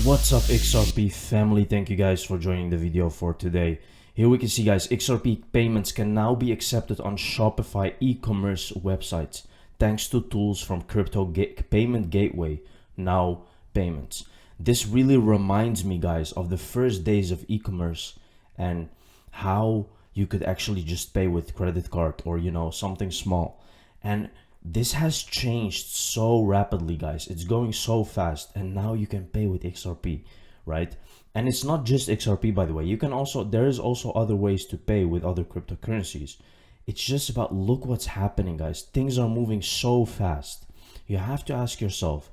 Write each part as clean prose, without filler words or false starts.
What's up, XRP family? Thank you guys for joining the video for today. Here we can see, guys, XRP payments can now be accepted on Shopify e-commerce websites thanks to tools from payment gateway Now Payments. This really reminds me, guys, of the first days of e-commerce and how you could actually just pay with credit card or something small. And this has changed so rapidly, guys. It's going so fast, and now you can pay with XRP, right? And it's not just XRP, by the way. There is also other ways to pay with other cryptocurrencies. It's just about, look what's happening, guys. Things are moving so fast. You have to ask yourself,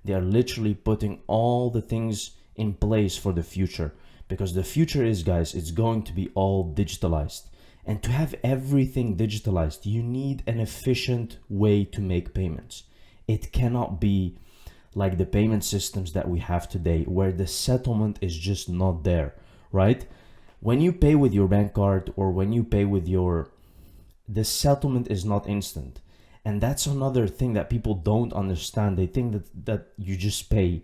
they are literally putting all the things in place for the future, because the future is, guys, it's going to be all digitalized. And to have everything digitalized, you need an efficient way to make payments. It cannot be like the payment systems that we have today, where the settlement is just not there, right? When you pay with your bank card or when you pay with the settlement is not instant. And that's another thing that people don't understand. They think that you just pay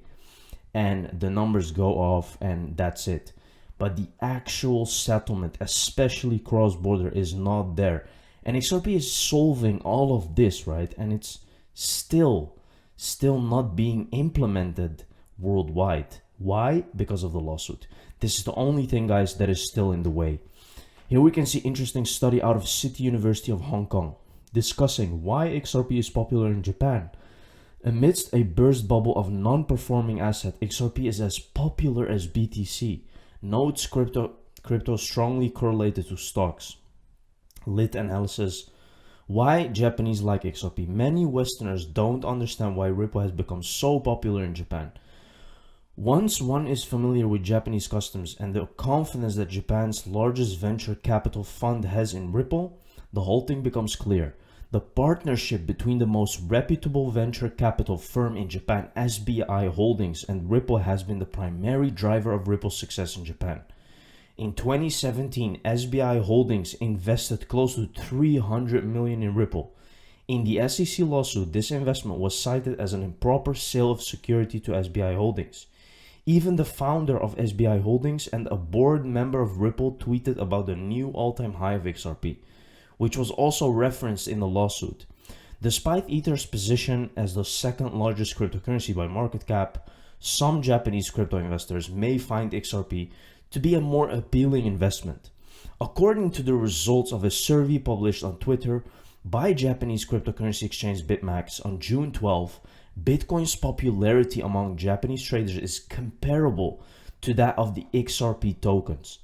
and the numbers go off and that's it. But the actual settlement, especially cross-border, is not there. And XRP is solving all of this, right? And it's still not being implemented worldwide. Why? Because of the lawsuit. This is the only thing, guys, that is still in the way. Here we can see interesting study out of City University of Hong Kong discussing why XRP is popular in Japan. Amidst a burst bubble of non-performing asset, XRP is as popular as BTC. Notes crypto strongly correlated to stocks. Lit analysis. Why Japanese like XRP? Many Westerners don't understand why Ripple has become so popular in Japan. Once one is familiar with Japanese customs and the confidence that Japan's largest venture capital fund has in Ripple, the whole thing becomes clear. The partnership between the most reputable venture capital firm in Japan, SBI Holdings, and Ripple has been the primary driver of Ripple's success in Japan. In 2017, SBI Holdings invested close to $300 million in Ripple. In the SEC lawsuit, this investment was cited as an improper sale of security to SBI Holdings. Even the founder of SBI Holdings and a board member of Ripple tweeted about the new all-time high of XRP, which was also referenced in the lawsuit. Despite Ether's position as the second largest cryptocurrency by market cap, some Japanese crypto investors may find XRP to be a more appealing investment. According to the results of a survey published on Twitter by Japanese cryptocurrency exchange BitMax on June 12, Bitcoin's popularity among Japanese traders is comparable to that of the XRP tokens.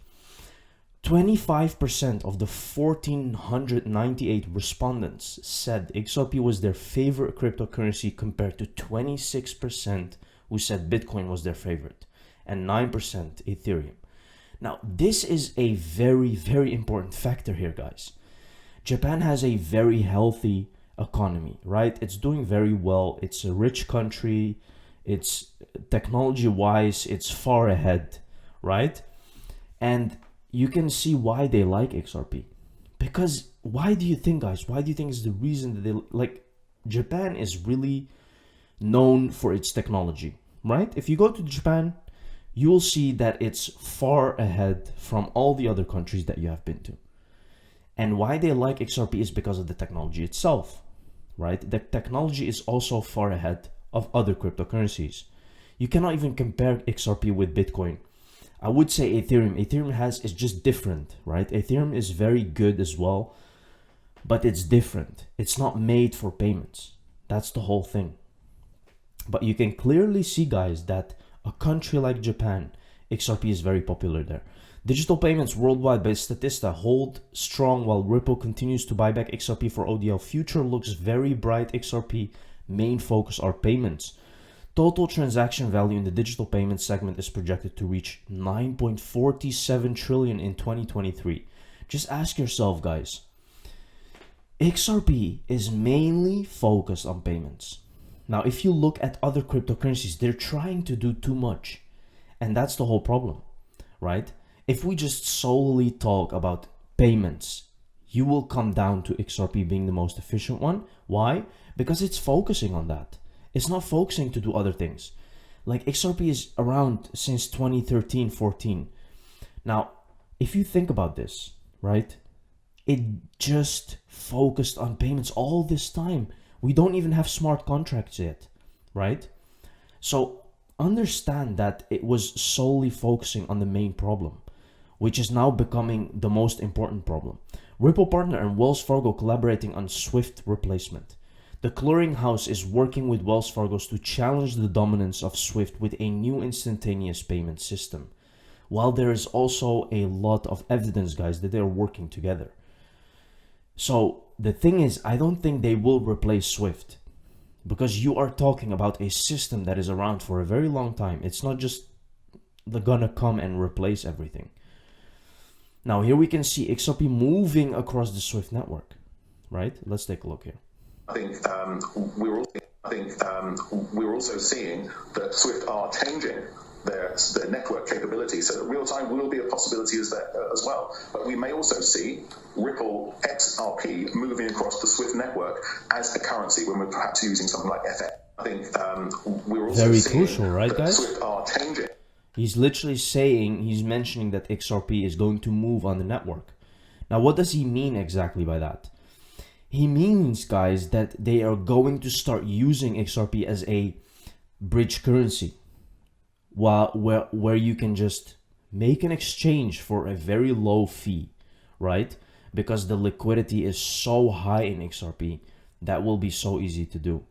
25% of the 1,498 respondents said XRP was their favorite cryptocurrency, compared to 26% who said Bitcoin was their favorite, and 9% Ethereum. Now, this is a very, very important factor here, guys. Japan has a very healthy economy, right? It's doing very well. It's a rich country. It's technology-wise, it's far ahead, right? And you can see why they like XRP. Because why do you think, guys? Why do you think is the reason that they like? Japan is really known for its technology, right? If you go to Japan, you will see that it's far ahead from all the other countries that you have been to. And why they like XRP is because of the technology itself, right? The technology is also far ahead of other cryptocurrencies. You cannot even compare XRP with Bitcoin. I would say Ethereum. Is just different, right? Ethereum is very good as well, but it's different. It's not made for payments. That's the whole thing. But you can clearly see, guys, that a country like Japan, XRP is very popular there. Digital payments worldwide by Statista hold strong while Ripple continues to buy back XRP for ODL. Future looks very bright. XRP main focus are payments. Total transaction value in the digital payment segment is projected to reach 9.47 trillion in 2023. Just ask yourself, guys, XRP is mainly focused on payments. Now, if you look at other cryptocurrencies, they're trying to do too much. And that's the whole problem, right? If we just solely talk about payments, you will come down to XRP being the most efficient one. Why? Because it's focusing on that. It's not focusing to do other things. Like XRP is around since 2013, 14. Now, if you think about this, right? It just focused on payments all this time. We don't even have smart contracts yet, right? So understand that it was solely focusing on the main problem, which is now becoming the most important problem. Ripple partner and Wells Fargo collaborating on Swift replacement. The clearinghouse is working with Wells Fargo to challenge the dominance of Swift with a new instantaneous payment system. While there is also a lot of evidence, guys, that they're working together. So the thing is, I don't think they will replace Swift, because you are talking about a system that is around for a very long time. It's not just they're gonna come and replace everything. Now here we can see XRP moving across the Swift network, right? Let's take a look here. I think we're also seeing that Swift are changing their network capability, so that real time will be a possibility as well. But we may also see Ripple XRP moving across the Swift network as a currency when we're perhaps using something like FX. I think we're also very seeing crucial, right, that guys? Swift are changing. He's literally saying, he's mentioning that XRP is going to move on the network. Now, what does he mean exactly by that? He means, guys, that they are going to start using XRP as a bridge currency, where you can just make an exchange for a very low fee, right? Because the liquidity is so high in XRP, that will be so easy to do.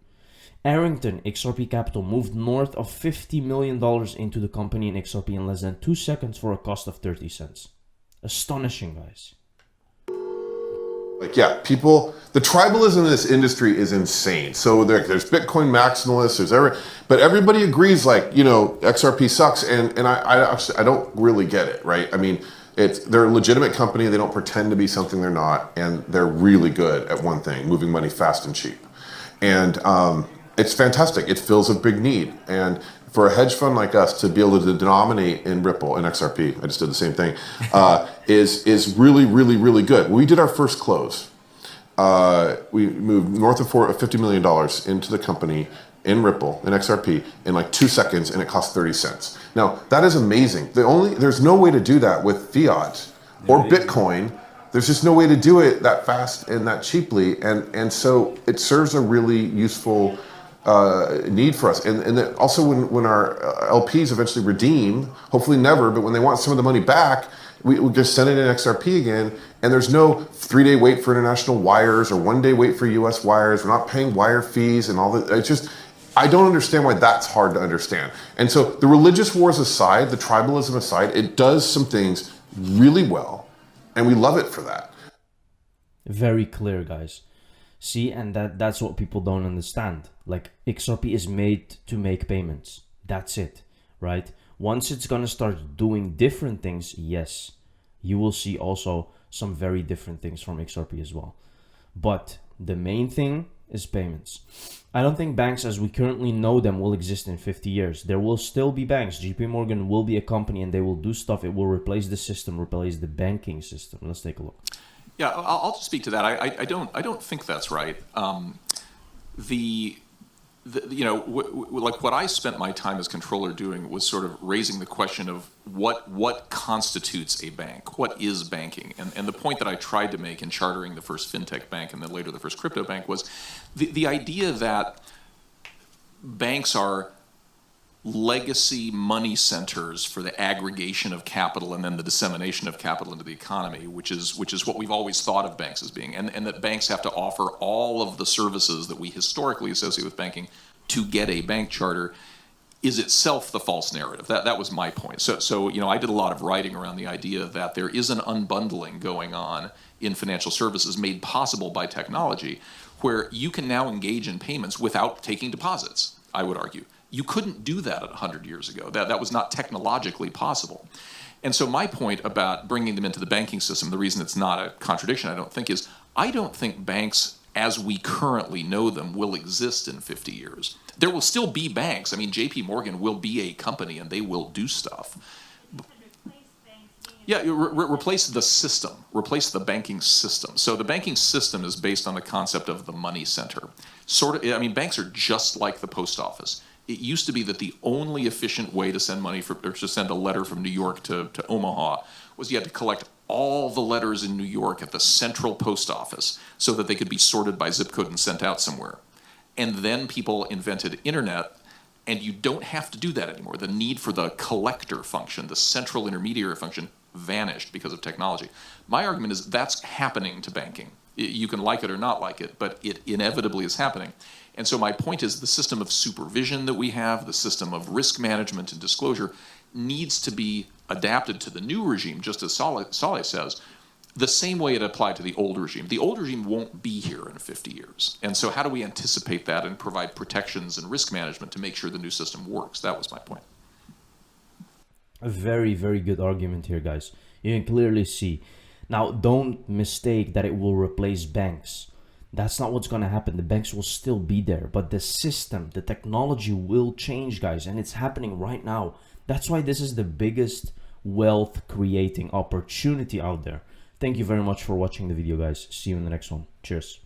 Arrington, XRP Capital, moved north of $50 million into the company in XRP in less than 2 seconds for a cost of 30 cents. Astonishing, guys. Like, yeah, the tribalism in this industry is insane. So there's Bitcoin maximalists, but everybody agrees, like, XRP sucks, and I don't really get it, right? I mean, they're a legitimate company. They don't pretend to be something they're not, and they're really good at one thing: moving money fast and cheap. And it's fantastic. It fills a big need, and for a hedge fund like us to be able to denominate in Ripple and XRP, I just did the same thing, is really, really, really good. We did our first close. We moved north of $50 million into the company in Ripple and XRP in like 2 seconds, and it cost 30 cents. Now, that is amazing. There's no way to do that with fiat or Bitcoin. There's just no way to do it that fast and that cheaply. And so it serves a really useful need for us. And then also when our LPs eventually redeem, hopefully never, but when they want some of the money back, we just send it in XRP again, and there's no 3-day wait for international wires or 1-day wait for US wires. We're not paying wire fees and all that. It's just, I don't understand why that's hard to understand. And so the religious wars aside, the tribalism aside, it does some things really well, and we love it for that. Very clear, guys. See, and that's what people don't understand. Like, XRP is made to make payments. That's it, right? Once it's gonna start doing different things, yes, you will see also some very different things from XRP as well. But the main thing is payments. I don't think banks as we currently know them will exist in 50 years. There will still be banks. JP Morgan will be a company, and they will do stuff. It will replace the system, replace the banking system. Let's take a look. Yeah, I'll just speak to that. I don't think that's right. Like what I spent my time as controller doing was sort of raising the question of what constitutes a bank, what is banking, and the point that I tried to make in chartering the first fintech bank and then later the first crypto bank was the idea that banks are legacy money centers for the aggregation of capital and then the dissemination of capital into the economy, which is what we've always thought of banks as being, and that banks have to offer all of the services that we historically associate with banking to get a bank charter is itself the false narrative. That was my point. So I did a lot of writing around the idea that there is an unbundling going on in financial services made possible by technology, where you can now engage in payments without taking deposits, I would argue. You couldn't do that 100 years ago. That was not technologically possible. And so my point about bringing them into the banking system, the reason it's not a contradiction, I don't think, is I don't think banks as we currently know them will exist in 50 years. There will still be banks. I mean, JP Morgan will be a company and they will do stuff. Yeah, replace the system, replace the banking system. So the banking system is based on the concept of the money center. Banks are just like the post office. It used to be that the only efficient way to send money or to send a letter from New York to Omaha was you had to collect all the letters in New York at the central post office so that they could be sorted by zip code and sent out somewhere. And then people invented internet, and you don't have to do that anymore. The need for the collector function, the central intermediary function, vanished because of technology. My argument is that's happening to banking. You can like it or not like it, but it inevitably is happening. And so my point is the system of supervision that we have, the system of risk management and disclosure needs to be adapted to the new regime, just as Saleh says, the same way it applied to the old regime. The old regime won't be here in 50 years. And so how do we anticipate that and provide protections and risk management to make sure the new system works? That was my point. A very, very good argument here, guys. You can clearly see. Now, don't mistake that it will replace banks. That's not what's going to happen. The banks will still be there, but the system, the technology will change, guys, and it's happening right now. That's why this is the biggest wealth creating opportunity out there. Thank you very much for watching the video, guys. See you in the next one. Cheers.